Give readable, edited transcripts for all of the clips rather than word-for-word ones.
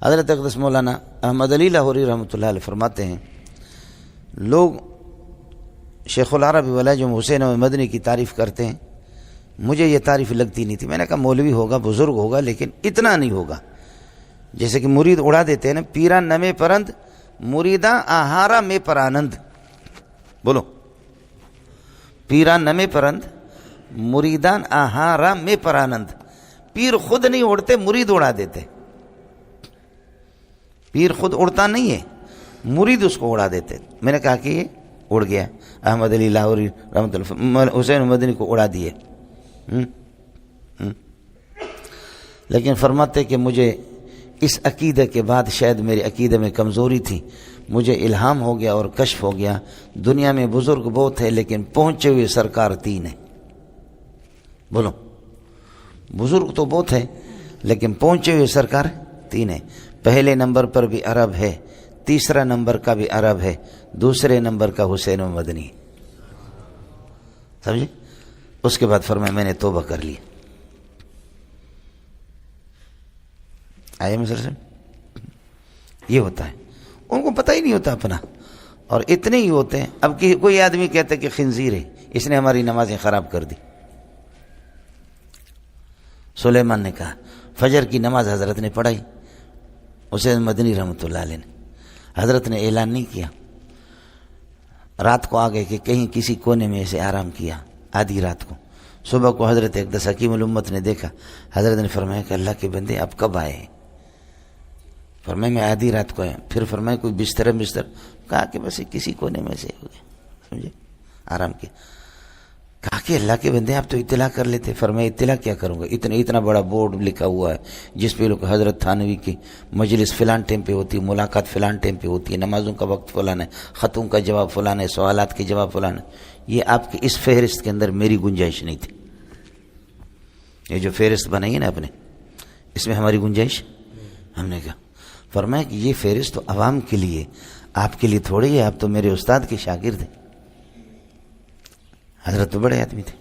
حضرت اقدس مولانا احمد علی لاہوری رحمۃ اللہ علیہ فرماتے ہیں لوگ شیخ العرب ولاجم حسین مدنی کی تعریف کرتے ہیں، مجھے یہ تعریف لگتی نہیں تھی. میں نے کہا مولوی ہوگا، بزرگ ہوگا، لیکن اتنا نہیں ہوگا. جیسے کہ مرید اڑا دیتے ہیں نا، پیرا نمے پرند مریداں آہارا میں پر آنند. بولو، پیرا نمے پرند مریدان آہارا میں پر آنند. پیر خود نہیں اڑتے، مرید اڑا دیتے. پیر خود اڑتا نہیں ہے، مرید اس کو اڑا دیتے. میں نے کہا کہ یہ اڑ گیا. احمد علی لاہوری رحمۃ اللہ حسین مدنی کو اڑا دیے. لیکن فرماتے کہ مجھے اس عقیدے کے بعد شاید میرے عقیدے میں کمزوری تھی، مجھے الہام ہو گیا اور کشف ہو گیا. دنیا میں بزرگ بہت ہے لیکن پہنچے ہوئے سرکار 3 ہیں. بولو، بزرگ تو بہت ہے لیکن پہنچے ہوئے سرکار 3 ہیں. پہلے نمبر پر بھی عرب ہے، تیسرا نمبر کا بھی عرب ہے، دوسرے نمبر کا حسین مدنی. سمجھے؟ اس کے بعد فرمایا میں نے توبہ کر لی. آئے مصر سے یہ ہوتا ہے، ان کو پتہ ہی نہیں ہوتا اپنا، اور اتنے ہی ہوتے ہیں. اب کوئی آدمی کہتا ہے کہ خنزیر ہے، اس نے ہماری نمازیں خراب کر دی. سلیمان نے کہا فجر کی نماز حضرت نے پڑھائی، حسین مدنی رحمۃ اللہ علیہ نے. حضرت نے اعلان نہیں کیا، رات کو آگئے کہ کہیں کسی کونے میں اسے آرام کیا آدھی رات کو. صبح کو حضرت اقدس حکیم الامت نے دیکھا. حضرت نے فرمایا کہ اللہ کے بندے اب کب آئے ہیں؟ فرمایا میں آدھی رات کو آیا. پھر فرمایا کوئی بستر کہا کہ بس کسی کونے میں سے ہو گیا، سمجھے، آرام کیا. کہا کہ اللہ کے بندے آپ تو اطلاع کر لیتے. فرمایا اطلاع کیا کروں گا، اتنا بڑا بورڈ لکھا ہوا ہے جس پہ لوگ حضرت تھانوی کی مجلس فلان ٹائم پہ ہوتی ہے، ملاقات فلان ٹائم پہ ہوتی ہے، نمازوں کا وقت فلان ہے، خطوں کا جواب فلان ہے، سوالات کے جواب فلان ہے. یہ آپ کی اس فہرست کے اندر میری گنجائش نہیں تھی. یہ جو فہرست بنائی ہے نا آپ نے، اس میں ہماری گنجائش. ہم نے کہا فرمایا کہ یہ فہرست تو عوام کے لیے، آپ کے لیے تھوڑی ہے، آپ تو میرے استاد کے شاگرد ہیں. حضرت تو بڑے آدمی تھے.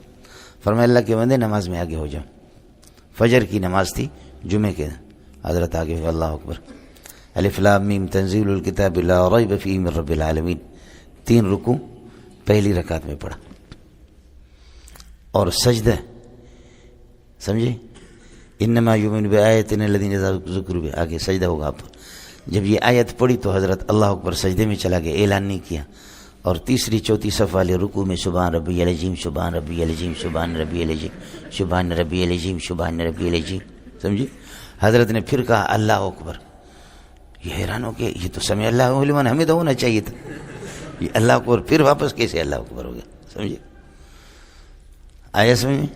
فرمایا اللہ کے بندے نماز میں آگے ہو جاؤ. فجر کی نماز تھی جمعے کے. حضرت آگے ہوئے، اللہ اکبر. الف لام میم تنزیل الکتاب لا ریب فیہ من رب العالمین. 3 رکوع پہلی رکعت میں پڑھا اور سجدہ. سمجھے، انما یؤمن بآیاتنا الذین اذا ذکروا بها. آگے سجدہ ہوگا آپ. جب یہ آیت پڑھی تو حضرت اللہ اکبر سجدے میں چلا گیا، اعلان نہیں کیا. اور تیسری چوتھی صف والے رکوع میں سبحان ربی العظیم سبحان ربی العظیم سبحان ربی العظیم سبحان ربی العظیم سبحان ربی العظیم. سمجھے، حضرت نے پھر کہا اللہ اکبر. یہ حیران ہو کہ یہ تو سمع اللہ لمن حمدہ ہونا چاہیے تھا، یہ اللہ اکبر پھر واپس کیسے اللہ اکبر ہو گیا؟ سمجھے، آیا سمجھ میں؟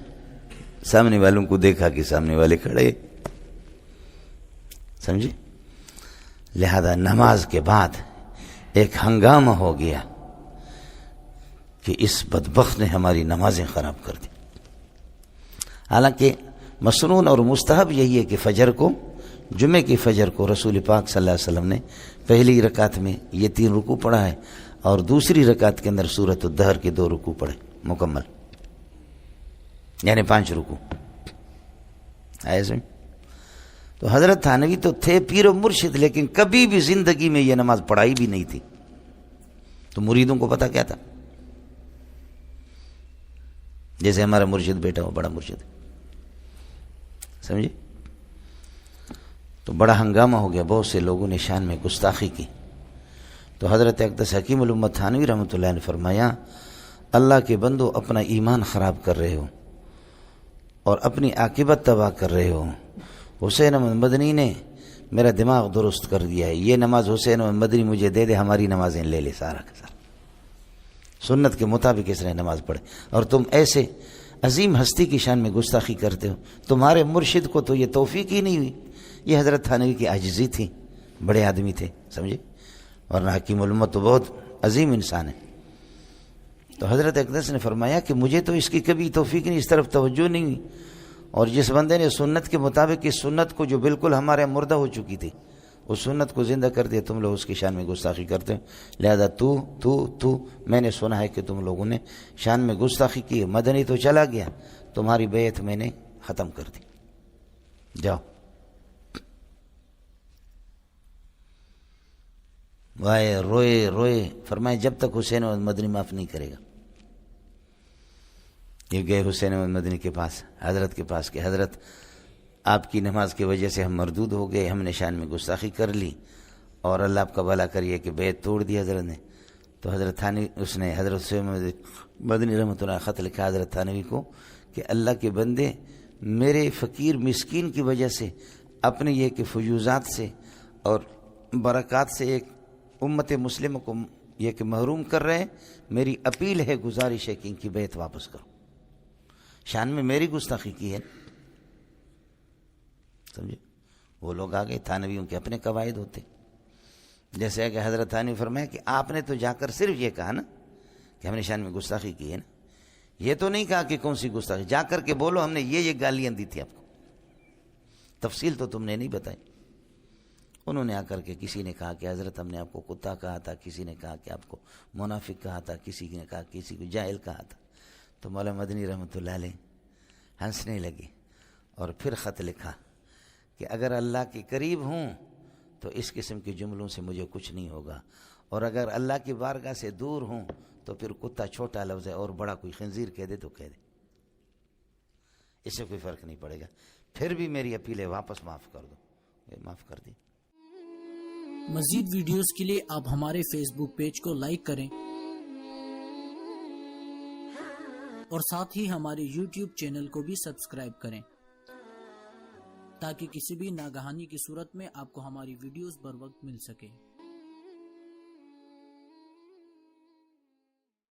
سامنے والوں کو دیکھا کہ سامنے والے کھڑے. سمجھے، لہذا نماز کے بعد ایک ہنگامہ ہو گیا کہ اس بدبخت نے ہماری نمازیں خراب کر دی. حالانکہ مسنون اور مستحب یہی ہے کہ فجر کو، جمعے کی فجر کو رسول پاک صلی اللہ علیہ وسلم نے پہلی رکعت میں یہ 3 رکوع پڑھا ہے، اور دوسری رکعت کے اندر سورۃ الدہر کے 2 رکوع پڑھے مکمل، یعنی 5 رکوع. ایسے تو حضرت تھانوی تو تھے پیر و مرشد، لیکن کبھی بھی زندگی میں یہ نماز پڑھائی بھی نہیں تھی. تو مریدوں کو پتہ کیا تھا؟ جیسے ہمارا مرشد بیٹا ہو، بڑا مرشد، سمجھے. تو بڑا ہنگامہ ہو گیا، بہت سے لوگوں نے شان میں گستاخی کی. تو حضرت اقدس حکیم الامت تھانوی رحمۃ اللہ نے فرمایا اللہ کے بندو اپنا ایمان خراب کر رہے ہو اور اپنی عاقبت تباہ کر رہے ہو. حسین مدنی نے میرا دماغ درست کر دیا ہے، یہ نماز حسین مدنی مجھے دے دے، ہماری نمازیں لے لے سارا کا سارا، سنت کے مطابق اس نے نماز پڑھے. اور تم ایسے عظیم ہستی کی شان میں گستاخی کرتے ہو. تمہارے مرشد کو تو یہ توفیق ہی نہیں ہوئی. یہ حضرت تھانوی کی عاجزی تھی، بڑے آدمی تھے، سمجھے، ورنہ حکیم الامت تو بہت عظیم انسان ہے. تو حضرت اقدس نے فرمایا کہ مجھے تو اس کی کبھی توفیق نہیں، اس طرف توجہ نہیں ہوئی. اور جس بندے نے سنت کے مطابق اس سنت کو جو بالکل ہمارے مردہ ہو چکی تھی اس سنت کو زندہ کر دیا، تم لوگ اس کی شان میں گستاخی کرتے ہو. لہذا تو میں نے سنا ہے کہ تم لوگوں نے شان میں گستاخی کی. مدنی تو چلا گیا، تمہاری بیعت میں نے ختم کر دی، جاؤ. گائے روئے روئے، فرمائے جب تک حسین احمد مدنی معاف نہیں کرے گا۔ یہ گئے حسین احمد مدنی کے پاس، حضرت کے پاس کہ حضرت آپ کی نماز کی وجہ سے ہم مردود ہو گئے، ہم نے شان میں گستاخی کر لی اور اللہ آپ کا بھلا کریے کہ بیعت توڑ دی حضرت نے۔ تو حضرت تھانوی اس نے حضرت حسین مدنی رحمۃ اللہ خط لکھا حضرت تھانوی کو کہ اللہ کے بندے، میرے فقیر مسکین کی وجہ سے اپنے یہ کہ فیوزات سے اور برکات سے ایک امت مسلمہ کو یہ کہ محروم کر رہے ہیں، میری اپیل ہے، گزارش ہے کہ ان کی بیعت واپس کرو، شان میں میری گستاخی کی ہے، سمجھے؟ وہ لوگ آگے تھانویوں کے اپنے قواعد ہوتے، جیسے کہ حضرت تھانوی فرمایا کہ آپ نے تو جا کر صرف یہ کہا نا کہ ہم نے شان میں گستاخی کی ہے نا، یہ تو نہیں کہا کہ کون سی گستاخی، جا کر کے بولو ہم نے یہ گالیاں دی تھی آپ کو، تفصیل تو تم نے نہیں بتائی۔ انہوں نے آ کر کے کسی نے کہا کہ حضرت ہم نے آپ کو کتا کہا تھا، کسی نے کہا کہ آپ کو منافق کہا تھا، کسی نے کہا کسی کو جاہل کہا تھا۔ تو مولانا مدنی رحمۃ اللہ علیہ ہنسنے لگے اور پھر خط لکھا کہ اگر اللہ کے قریب ہوں تو اس قسم کے جملوں سے مجھے کچھ نہیں ہوگا، اور اگر اللہ کی بارگاہ سے دور ہوں تو پھر کتا چھوٹا لفظ ہے اور بڑا کوئی خنزیر کہہ دے تو کہہ دے، اس سے کوئی فرق نہیں پڑے گا، پھر بھی میری اپیل ہے واپس معاف کر دو، معاف کر دی۔ مزید ویڈیوز کے لیے آپ ہمارے فیس بک پیج کو لائک کریں اور ساتھ ہی ہمارے یوٹیوب چینل کو بھی سبسکرائب کریں تاکہ کسی بھی ناگہانی کی صورت میں آپ کو ہماری ویڈیوز بر وقت مل سکے۔